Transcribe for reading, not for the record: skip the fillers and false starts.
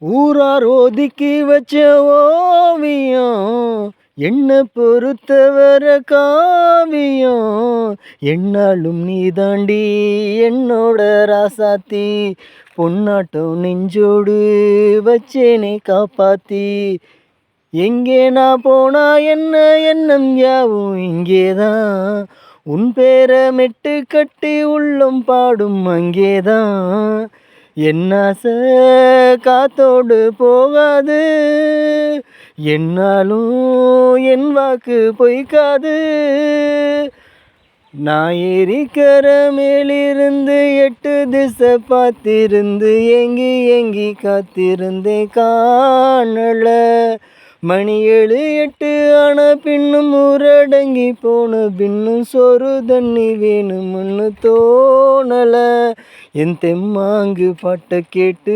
ஊரார் ஒதுக்கி வச்ச ஓவியம் என்ன பொறுத்தவர காவியம். என்னாலும் நீ தாண்டி என்னோட ராசாத்தி, பொன்னாட்டம் நெஞ்சோடு வச்சேனே காப்பாத்தி. எங்கே நான் போனா என்ன எண்ணம் யாவும் இங்கேதான், உன் பேரை மெட்டு கட்டி உள்ளம் பாடும் அங்கேதான். என்னாசை காத்தோடு போகாது, என்னாலும் என் வாக்கு பொய்க்காது. நான் ஏறிக்கிற மேலிருந்து 8 திசை பார்த்திருந்து ஏங்கி ஏங்கி காத்திருந்தே காணல. மணி 7 8 ஆன பின்னும் ஊரடங்கி போன பின்னும் சோறு தண்ணி வேணும்னு தோணல. என் தெம்மாங்கு பாட்டை கேட்டு